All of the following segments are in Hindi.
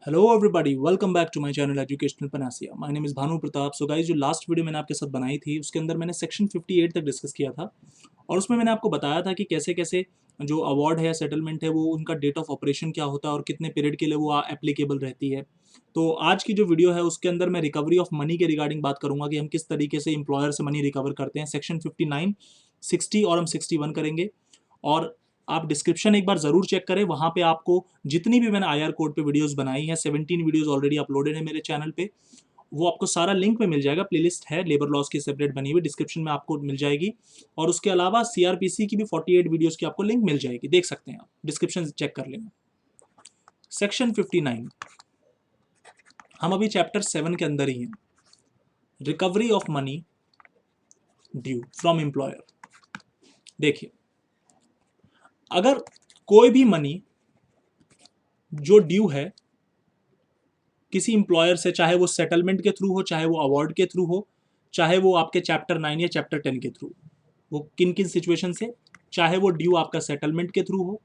Hello everybody, welcome back to my channel educational panacea. My name is Bhanu Pratap. So guys, जो लास्ट वीडियो मैंने आपके साथ बनाई थी उसके अंदर मैंने सेक्शन 58 तक डिस्कस किया था और उसमें मैंने आपको बताया था कि कैसे कैसे जो अवार्ड है, सेटलमेंट है, वो उनका डेट ऑफ ऑपरेशन क्या होता है और कितने पीरियड के लिए वो एप्लीकेबल रहती है। तो आज की जो वीडियो है उसके अंदर मैं रिकवरी ऑफ मनी के रिगार्डिंग बात करूंगा कि हम किस तरीके से एम्प्लॉयर से मनी रिकवर करते हैं। सेक्शन 59, 60 और हम 61 करेंगे। और आप डिस्क्रिप्शन एक बार जरूर चेक करें, वहां पे आपको जितनी भी मैंने आईआर कोड पे वीडियोस बनाई हैं, 17 वीडियोस ऑलरेडी अपलोडेड है मेरे चैनल पे, वो आपको सारा लिंक पे मिल जाएगा। प्लेलिस्ट है लेबर लॉस की सेपरेट बनी हुई, डिस्क्रिप्शन में आपको मिल जाएगी। और उसके अलावा सीआरपीसी की भी 48 वीडियोस की आपको लिंक मिल जाएगी, देख सकते हैं आप, डिस्क्रिप्शन चेक कर लेना। सेक्शन 59, हम अभी चैप्टर 7 के अंदर ही हैं। Recovery of money due from employer. देखिए, अगर कोई भी मनी जो ड्यू है किसी इंप्लॉयर से, चाहे वो सेटलमेंट के थ्रू हो, चाहे वो अवार्ड के थ्रू हो, चाहे वो आपके चैप्टर 9 या चैप्टर 10 के थ्रू, वो किन किन सिचुएशन से, चाहे वो ड्यू आपका सेटलमेंट के थ्रू हो।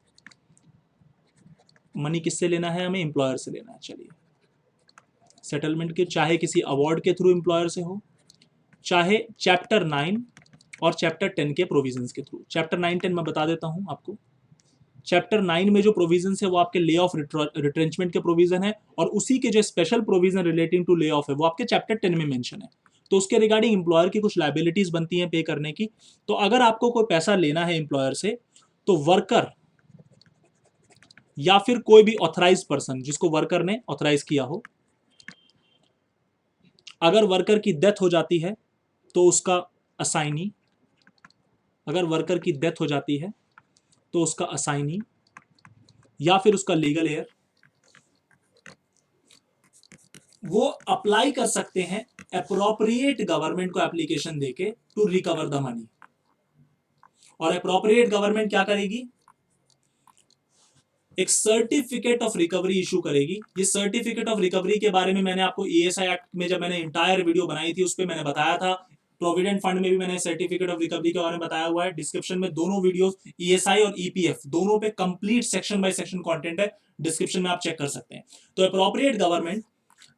मनी किससे लेना है? हमें एम्प्लॉयर से लेना है। चलिए, सेटलमेंट के, चाहे किसी अवार्ड के थ्रू एम्प्लॉयर से हो, चाहे चैप्टर 9 और चैप्टर 10 के प्रोविजंस के थ्रू। चैप्टर 9 10 मैं बता देता हूं आपको। चैप्टर 9 में जो प्रोविजन है वो आपके ले ऑफ रिट्रेंचमेंट के प्रोविजन है, और उसी के जो special provision relating to lay off है वो आपके चैप्टर 10 में मेंशन है। तो उसके रिगार्डिंग एम्प्लॉयर की कुछ लाइबिलिटीज बनती हैं पे करने की। तो अगर आपको कोई पैसा लेना है एम्प्लॉयर से, तो वर्कर या फिर कोई भी ऑथराइज पर्सन जिसको वर्कर ने ऑथराइज किया हो, अगर वर्कर की डेथ हो जाती है तो उसका असाइनी, अगर वर्कर की डेथ हो जाती है तो उसका असाइनी या फिर उसका लीगल हेयर, वो अप्लाई कर सकते हैं अप्रोप्रिएट गवर्नमेंट को एप्लीकेशन देके टू रिकवर द मनी। और अप्रोप्रिएट गवर्नमेंट क्या करेगी? एक सर्टिफिकेट ऑफ रिकवरी इशू करेगी। ये सर्टिफिकेट ऑफ रिकवरी के बारे में मैंने आपको ईएसआई एक्ट में जब मैंने इंटायर वीडियो बनाई थी उस पर मैंने बताया था। प्रोविडेंट फंड में भी मैंने सर्टिफिकेट ऑफ रिकवरी के बारे में बताया हुआ है। डिस्क्रिप्शन में दोनों वीडियोस, ईएसआई और ईपीएफ, दोनों पे complete section by section content है, डिस्क्रिप्शन में आप चेक कर सकते हैं। तो अप्रोप्रिएट गवर्नमेंट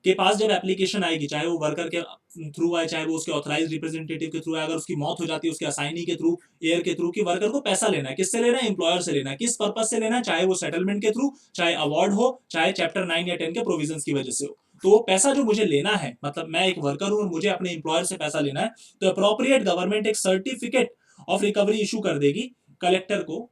के पास जब एप्लीकेशन आएगी, चाहे वो वर्कर के थ्रू आए, चाहे वो उसके ऑथराइज रिप्रेजेंटेटिव के थ्रू आए, अगर उसकी मौत हो जाती है उसके असाइनी के थ्रू, एयर के थ्रू, कि वर्कर को पैसा लेना है, किससे लेना है? एम्प्लॉयर से लेना है। किस पर्पज से लेना है? चाहे वो सेटलमेंट के थ्रू, चाहे अवार्ड हो, चाहे चैप्टर 9 या 10 के प्रोविजंस की वजह से हो। तो वो पैसा जो मुझे लेना है, मतलब मैं एक वर्कर हूं और मुझे अपने एम्प्लॉयर से पैसा लेना है, तो अप्रोप्रिएट गवर्नमेंट एक सर्टिफिकेट ऑफ रिकवरी इशू कर देगी कलेक्टर को,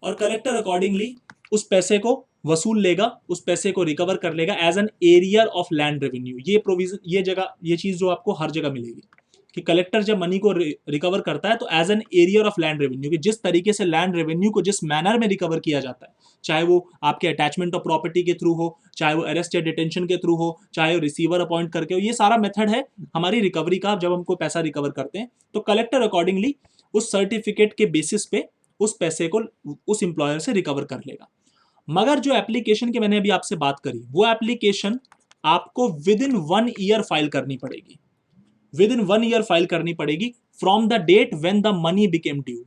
और कलेक्टर अकॉर्डिंगली उस पैसे को वसूल लेगा, उस पैसे को रिकवर कर लेगा as an arrear of land revenue. ये प्रोविजन, ये जगह, ये चीज जो आपको हर जगह मिलेगी कि कलेक्टर जब मनी को रिकवर करता है तो as an arrear of land revenue, कि जिस तरीके से लैंड रेवेन्यू को जिस मैनर में रिकवर किया जाता है, चाहे वो आपके अटैचमेंट ऑफ प्रॉपर्टी के थ्रू हो, चाहे वो अरेस्ट या डिटेंशन के थ्रू हो, चाहे वो रिसीवर अपॉइंट करके हो, ये सारा मेथड है हमारी रिकवरी का। जब हमको पैसा रिकवर करते हैं तो कलेक्टर अकॉर्डिंगली उस सर्टिफिकेट के बेसिस पे उस पैसे को उस इंप्लॉयर से रिकवर कर लेगा। मगर जो एप्लीकेशन की मैंने अभी आपसे बात करी, वो एप्लीकेशन आपको विद इन 1 ईयर फाइल करनी पड़ेगी। विद इन 1 ईयर फाइल करनी पड़ेगी from the date when the money became due.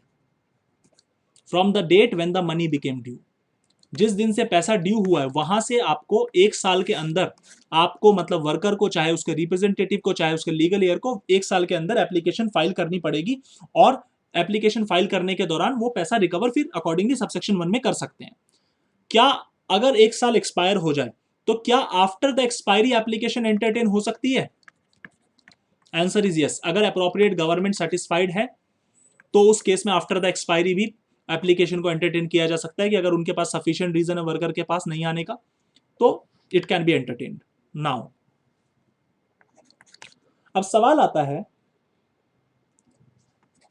From the date when the money became due, जिस दिन से पैसा ड्यू हुआ है वहां से आपको 1 साल के अंदर, आपको मतलब वर्कर को, चाहे उसके रिप्रेजेंटेटिव को, चाहे उसके लीगल एयर को, 1 साल के अंदर एप्लीकेशन फाइल करनी पड़ेगी। और एप्लीकेशन फाइल करने के दौरान वो पैसा रिकवर फिर अकॉर्डिंगली सबसेक्शन 1 में कर सकते हैं। क्या अगर 1 साल एक्सपायर हो जाए तो क्या after the expiry application entertain हो सकती है? Answer is yes. अगर अप्रोप्रिएट गवर्नमेंट सेटिस्फाइड है तो उस केस में आफ्टर द एक्सपायरी भी एप्लीकेशन को एंटरटेन किया जा सकता है, कि अगर उनके पास सफिशिएंट रीजन है वर्कर के पास नहीं आने का तो it can be entertained. Now अब सवाल आता है,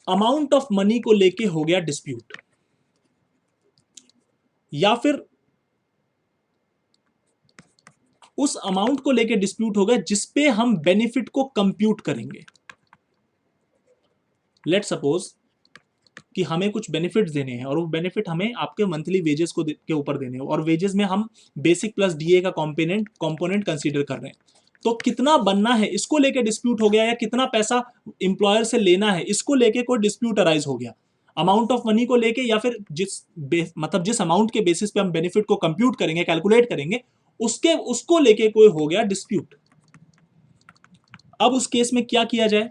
अमाउंट ऑफ मनी को लेके हो गया डिस्प्यूट, या फिर उस अमाउंट को लेके डिस्प्यूट हो गया जिसपे हम बेनिफिट को कंप्यूट करेंगे। लेट सपोज कि हमें कुछ बेनिफिट्स देने हैं और वो बेनिफिट हमें आपके मंथली वेजेस को के ऊपर देने हैं, और वेजेस में हम बेसिक प्लस डीए का कंपोनेंट कंसीडर कर रहे हैं। तो कितना बनना है इसको लेके डिस्प्यूट हो गया, या कितना पैसा इंप्लॉयर से लेना है इसको लेके कोई डिस्प्यूट अराइज हो गया। अमाउंट ऑफ मनी को लेके या फिर मतलब जिस अमाउंट के बेसिस पे हम बेनिफिट को कंप्यूट करेंगे, कैलकुलेट करेंगे, उसको लेके कोई हो गया डिस्प्यूट। अब उस केस में क्या किया जाए,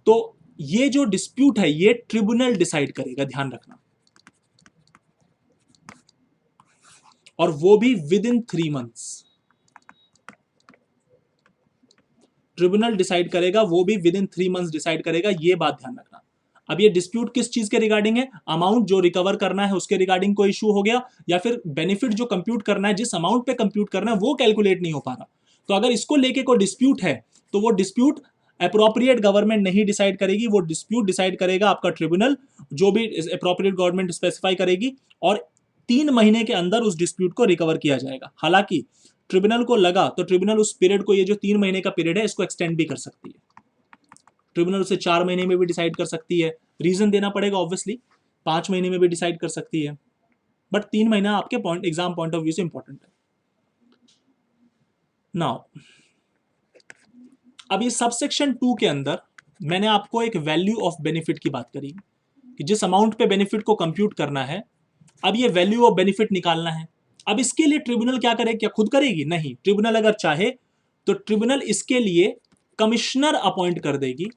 तो ये जो डिस्प्यूट है ये ट्रिब्यूनल डिसाइड करेगा, ध्यान रखना, और वो भी with in 3 months. Tribunal decide करेगा, वो भी विद इन 3 मंथ्स डिसाइड करेगा, ये बात ध्यान रखना। अब ये डिस्प्यूट किस चीज के रिगार्डिंग है, अमाउंट जो रिकवर करना है उसके रिगार्डिंग कोई इशू हो गया, या फिर बेनिफिट जो कंप्यूट करना है, जिस अमाउंट पे कंप्यूट करना है वो कैलकुलेट नहीं हो पा रहा। तो अगर इसको लेके कोई डिस्प्यूट है तो वो डिस्प्यूट अप्रोप्रिएट गवर्नमेंट नहीं डिसाइड करेगी, वो डिस्प्यूट डिसाइड करेगा आपका ट्रिब्यूनल, जो भी अप्रोप्रिएट गवर्नमेंट स्पेसिफाई करेगी, और 3 महीने के अंदर उस डिस्प्यूट को रिकवर किया जाएगा। हालांकि ट्रिब्यूनल को लगा तो ट्रिब्यूनल उस पीरियड को, ये जो 3 महीने का पीरियड है, इसको एक्सटेंड भी कर सकती है। ट्रिब्यूनल उसे 4 महीने में भी डिसाइड कर सकती है, रीजन देना पड़ेगा ऑब्वियसली, 5 महीने में भी डिसाइड कर सकती है, बट 3 महीना आपके एग्जाम पॉइंट ऑफ व्यू से इंपॉर्टेंट है। नाउ अब ये सबसेक्शन 2 के अंदर मैंने आपको एक वैल्यू ऑफ बेनिफिट की बात करी कि जिस अमाउंट पे बेनिफिट को कंप्यूट करना है, अब ये वैल्यू ऑफ बेनिफिट निकालना है। अब इसके लिए ट्रिब्यूनल क्या करे, क्या खुद करेगी? नहीं, ट्रिब्यूनल अगर चाहे तो ट्रिब्यूनल इसके लिए कमिश्नर अपॉइंट कर देगी।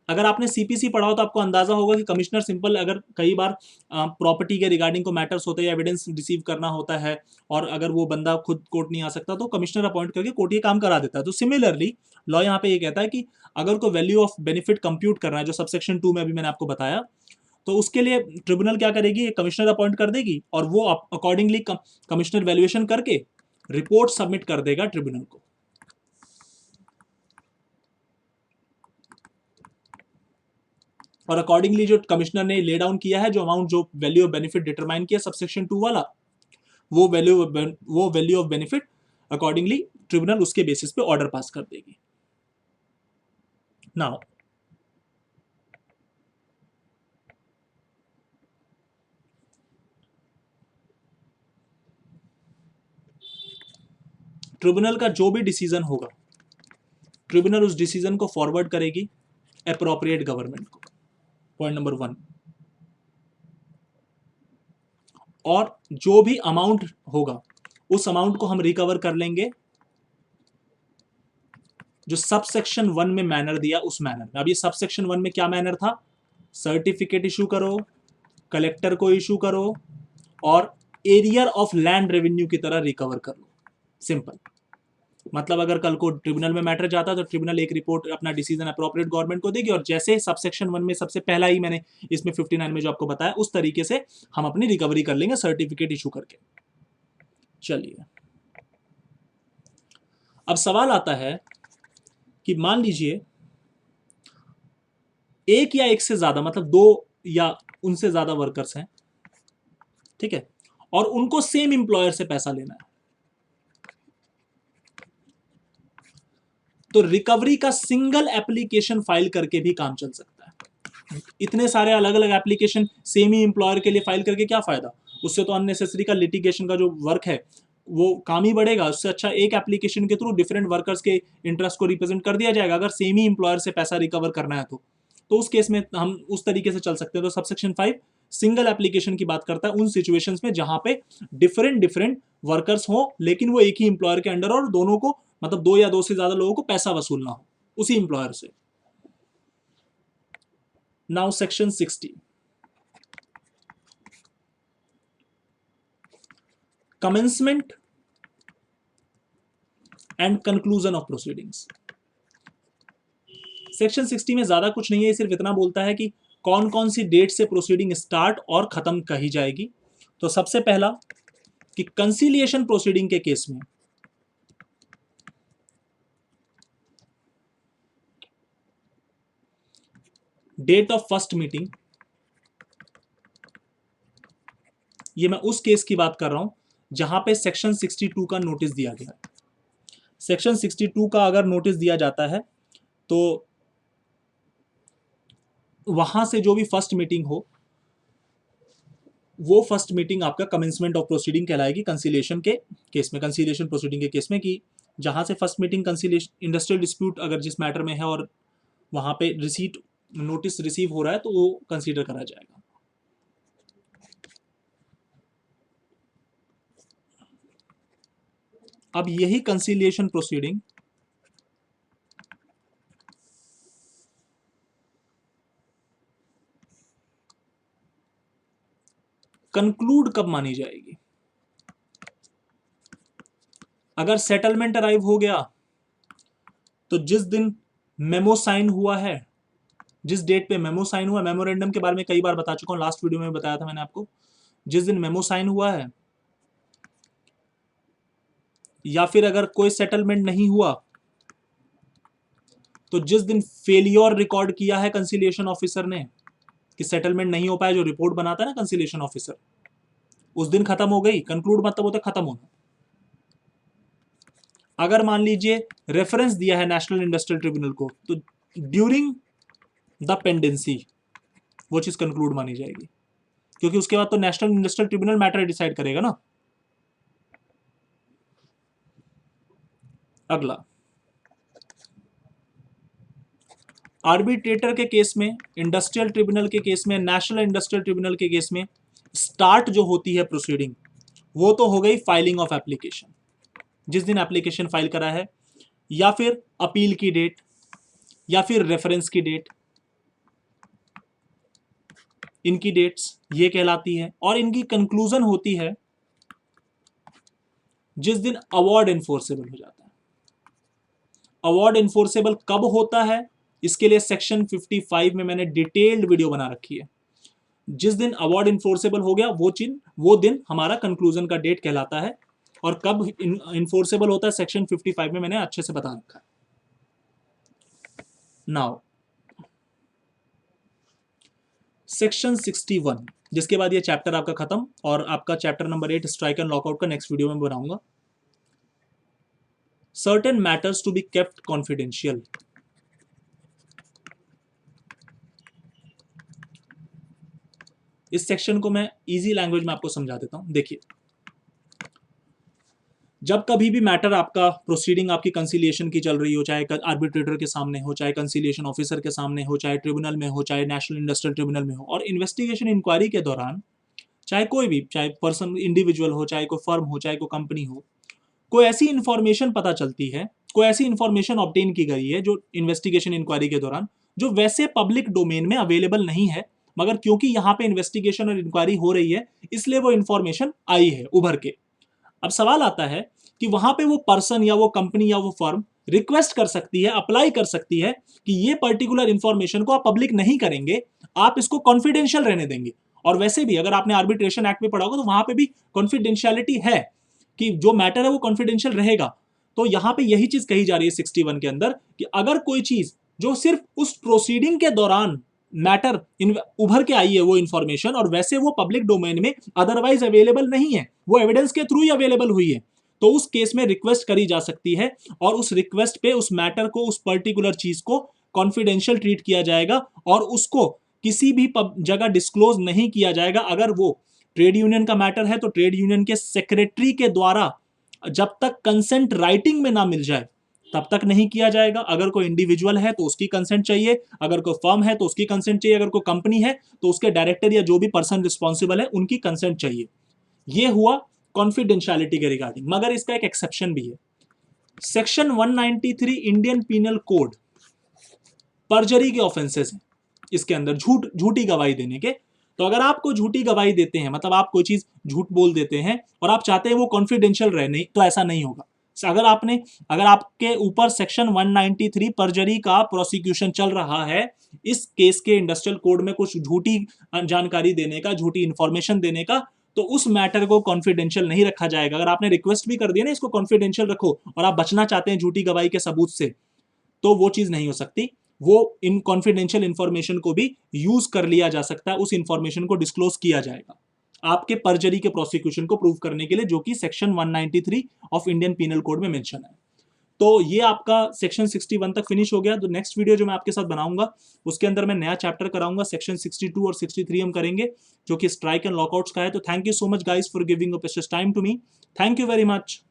अगर आपने सीपीसी पढ़ा हो तो आपको अंदाजा होगा कि कमिश्नर सिंपल, अगर कई बार प्रॉपर्टी के रिगार्डिंग को मैटर्स होते हैं, एविडेंस रिसीव करना होता है, और अगर वो बंदा खुद कोर्ट नहीं आ सकता तो कमिश्नर अपॉइंट करके कोर्ट ये काम करा देता है। तो सिमिलरली लॉ यहाँ पे ये कहता है कि अगर कोई वैल्यू ऑफ बेनिफिट कंप्यूट करना है, जो सबसेक्शन 2 में अभी मैंने आपको बताया, तो उसके लिए ट्रिब्यूनल क्या करेगी, कमिश्नर अपॉइंट कर देगी, और वो अकॉर्डिंगली कमिश्नर वैल्यूएशन करके रिपोर्ट सबमिट कर देगा ट्रिब्यूनल को। और अकॉर्डिंगली जो कमिश्नर ने ले डाउन किया है, जो अमाउंट, जो वैल्यू ऑफ बेनिफिट डिटरमाइन किया सबसेक्शन 2 वाला, वो value of benefit accordingly tribunal उसके बेसिस पे ऑर्डर पास कर देगी। नाउ ट्रिब्यूनल का जो भी डिसीजन होगा, ट्रिब्यूनल उस डिसीजन को फॉरवर्ड करेगी एप्रोप्रिएट गवर्नमेंट को, पॉइंट नंबर 1। और जो भी अमाउंट होगा उस अमाउंट को हम रिकवर कर लेंगे जो सबसेक्शन 1 में मैनर दिया, उस मैनर में। अब ये सबसेक्शन 1 में क्या मैनर था, सर्टिफिकेट इशू करो, कलेक्टर को इशू करो, और एरियर ऑफ लैंड रेवेन्यू की तरह रिकवर कर लो। सिंपल मतलब अगर कल को ट्रिब्यूनल में मैटर जाता तो ट्रिब्यूनल एक रिपोर्ट, अपना डिसीजन अप्रोप्रिएट गवर्नमेंट को देगी, और जैसे सबसेक्शन 1 में सबसे पहला ही मैंने इसमें 59 में जो आपको बताया, उस तरीके से हम अपनी रिकवरी कर लेंगे सर्टिफिकेट इशू करके। चलिए अब सवाल आता है कि मान लीजिए एक या एक से ज्यादा, मतलब 2 या उनसे ज्यादा वर्कर्स हैं, ठीक है, और उनको सेम एम्प्लॉयर से पैसा लेना है, तो रिकवरी का सिंगल एप्लीकेशन फाइल करके भी काम चल सकता है। इतने सारे अलग अलग एप्लीकेशन सेम ही एम्प्लॉयर के लिए फाइल करके क्या फायदा, उससे तो अननेसेसरी का लिटिगेशन का जो वर्क है वो काम ही बढ़ेगा। उससे अच्छा एक एप्लीकेशन के थ्रू डिफरेंट वर्कर्स के इंटरेस्ट को रिप्रेजेंट कर दिया जाएगा, अगर सेम ही एम्प्लॉयर से पैसा रिकवर करना है तो उस केस में हम उस तरीके से चल सकते हैं। तो सबसेक्शन 5 सिंगल एप्लीकेशन की बात करता है उन सिचुएशंस में जहां पे डिफरेंट वर्कर्स हो, लेकिन वो एक ही एम्प्लॉयर के अंडर, और दोनों को, मतलब 2 या 2 से ज्यादा लोगों को पैसा वसूलना हो उसी एम्प्लॉयर से। Now section 60, commencement and conclusion of proceedings. Section 60 में ज्यादा कुछ नहीं है, सिर्फ इतना बोलता है कि कौन कौन सी डेट से प्रोसीडिंग स्टार्ट और खत्म कही जाएगी। तो सबसे पहला कि कंसीलिएशन प्रोसीडिंग के केस में डेट ऑफ फर्स्ट मीटिंग, ये मैं उस केस की बात कर रहा हूं जहां पे सेक्शन 62 का नोटिस दिया गया है। सेक्शन 62 का अगर नोटिस दिया जाता है तो वहां से जो भी फर्स्ट मीटिंग हो, वो फर्स्ट मीटिंग आपका कमेंसमेंट ऑफ प्रोसीडिंग कहलाएगी कंसीलिएशन के केस में, कंसीलिएशन प्रोसीडिंग के केस में, कि जहां से first meeting conciliation industrial dispute अगर जिस मैटर में है और वहां पे रिसीट नोटिस रिसीव हो रहा है तो वो कंसीडर करा जाएगा। अब यही कंसीलिएशन प्रोसीडिंग कंक्लूड कब मानी जाएगी? अगर सेटलमेंट अराइव हो गया तो जिस दिन मेमो साइन हुआ है, जिस डेट पे मेमो साइन हुआ, मेमोरेंडम के बारे में कई बार बता चुका हूं, लास्ट वीडियो में बताया था मैंने आपको, जिस दिन मेमो साइन हुआ है, या फिर अगर कोई सेटलमेंट नहीं हुआ तो जिस दिन फेलियर रिकॉर्ड किया है कंसिलिएशन ऑफिसर ने कि सेटलमेंट नहीं हो पाया, जो रिपोर्ट बनाता है ना कंसिलिएशन ऑफिसर, उस दिन खत्म हो गई। कंक्लूड मतलब होता है खत्म होना। अगर मान लीजिए रेफरेंस दिया है नेशनल इंडस्ट्रियल ट्रिब्यूनल को, तो ड्यूरिंग द पेंडेंसी वो चीज कंक्लूड मानी जाएगी, क्योंकि उसके बाद तो national industrial tribunal matter decide करेगा ना। अगला, आर्बिट्रेटर के केस में, इंडस्ट्रियल ट्रिब्यूनल के केस में, नेशनल इंडस्ट्रियल ट्रिब्यूनल के केस में स्टार्ट जो होती है प्रोसीडिंग, वो तो हो गई फाइलिंग ऑफ एप्लीकेशन, जिस दिन एप्लीकेशन फाइल करा है, या फिर अपील की डेट, या फिर रेफरेंस की डेट, इनकी डेट्स ये कहलाती है। और इनकी कंक्लूजन होती है जिस दिन अवार्ड इन्फोर्सेबल हो जाता है। अवार्ड इन्फोर्सेबल कब होता है, इसके लिए सेक्शन 55 में मैंने डिटेल्ड वीडियो बना रखी है। जिस दिन अवार्ड इन्फोर्सेबल हो गया वो दिन हमारा कंक्लूजन का डेट कहलाता है, और कब इन्फोर्सेबल होता है सेक्शन 55 में मैंने अच्छे से बता रखा है। नाउ सेक्शन 61, जिसके बाद ये चैप्टर आपका खत्म, और आपका chapter number 8 strike and lockout का नेक्स्ट वीडियो में बनाऊंगा। Certain matters to be kept confidential. इस सेक्शन को मैं इजी लैंग्वेज में आपको समझा देता हूं। देखिए, जब कभी भी मैटर आपका प्रोसीडिंग आपकी कंसिलिएशन की चल रही हो, चाहे आर्बिट्रेटर के सामने हो, चाहे कंसिलिएशन ऑफिसर के सामने हो, चाहे ट्रिब्यूनल में हो, चाहे नेशनल इंडस्ट्रियल ट्रिब्यूनल में हो, और इन्वेस्टिगेशन इंक्वायरी के दौरान चाहे कोई भी, चाहे पर्सन इंडिविजुअल हो, चाहे कोई फर्म हो, चाहे कोई कंपनी हो, कोई ऐसी इंफॉर्मेशन पता चलती है, कोई ऐसी इंफॉर्मेशन ऑब्टेन की गई है जो इन्वेस्टिगेशन इंक्वायरी के दौरान जो वैसे पब्लिक डोमेन में अवेलेबल नहीं है, मगर क्योंकि यहां पे इन्वेस्टिगेशन और इंक्वायरी हो रही है इसलिए वो इंफॉर्मेशन आई है उभर के। अब सवाल आता है कि वहां पे वो पर्सन या वो कंपनी या वो फर्म रिक्वेस्ट कर सकती है, अप्लाई कर सकती है कि ये पर्टिकुलर इंफॉर्मेशन को आप पब्लिक नहीं करेंगे, आप इसको कॉन्फिडेंशियल रहने देंगे। और वैसे भी अगर आपने आर्बिट्रेशन एक्ट में पढ़ा होगा तो वहां पे भी कॉन्फिडेंशियलिटी है कि जो मैटर है वो कॉन्फिडेंशियल रहेगा। तो यहां पे यही चीज कही जा रही है 61 के अंदर कि अगर कोई चीज जो सिर्फ उस प्रोसीडिंग के दौरान मैटर उभर के आई है वो इंफॉर्मेशन, और वैसे वो पब्लिक डोमेन में अदरवाइज अवेलेबल नहीं है, वो एविडेंस के थ्रू ही अवेलेबल हुई है, तो उस केस में रिक्वेस्ट करी जा सकती है, और उस रिक्वेस्ट पे उस मैटर को, उस पर्टिकुलर चीज को कॉन्फिडेंशियल ट्रीट किया जाएगा, और उसको किसी भी जगह डिस्क्लोज नहीं किया जाएगा। अगर वो ट्रेड यूनियन का मैटर है तो ट्रेड यूनियन के सेक्रेटरी के द्वारा जब तक कंसेंट राइटिंग में ना मिल जाए तब तक नहीं किया जाएगा। अगर कोई इंडिविजुअल है तो उसकी कंसेंट चाहिए, अगर कोई फर्म है तो उसकी कंसेंट चाहिए, अगर कोई कंपनी है तो उसके डायरेक्टर या जो भी पर्सन रिस्पॉन्सिबल है उनकी कंसेंट चाहिए। यह हुआ कॉन्फिडेंशियलिटी के रिगार्डिंग। मगर इसका एक एक्सेप्शन भी है। Section 193 Indian penal code perjury के ऑफेंसेस हैं, इसके अंदर झूठी गवाही देने के। तो अगर आपको झूठी गवाही देते हैं, मतलब आप कोई चीज झूठ बोल देते हैं और आप चाहते हैं वो कॉन्फिडेंशियल रहे, नहीं तो ऐसा नहीं होगा। अगर आपके ऊपर सेक्शन 193 पर्जरी का प्रोसिक्यूशन चल रहा है, इस केस के इंडस्ट्रियल कोड में कुछ झूठी जानकारी देने का, झूठी इंफॉर्मेशन देने का, तो उस मैटर को कॉन्फिडेंशियल नहीं रखा जाएगा। अगर आपने रिक्वेस्ट भी कर दिया ना इसको कॉन्फिडेंशियल रखो, और आप बचना चाहते हैं झूठी गवाही के सबूत से, तो वो चीज नहीं हो सकती। वो इन कॉन्फिडेंशियल इंफॉर्मेशन को भी यूज कर लिया जा सकता है, उस इंफॉर्मेशन को डिस्क्लोज किया जाएगा आपके पर्जरी के प्रोसिक्यूशन को प्रूव करने के लिए, जो कि section 193 of Indian penal code में मेंशन है। तो ये आपका सेक्शन 61 तक फिनिश हो गया। तो नेक्स्ट वीडियो जो मैं आपके साथ बनाऊंगा उसके अंदर मैं नया चैप्टर कराऊंगा, सेक्शन 62 और 63 हम करेंगे, जो कि स्ट्राइक एंड लॉकआउट्स का है। तो thank you so much guys for giving your precious time to me. Thank you very much.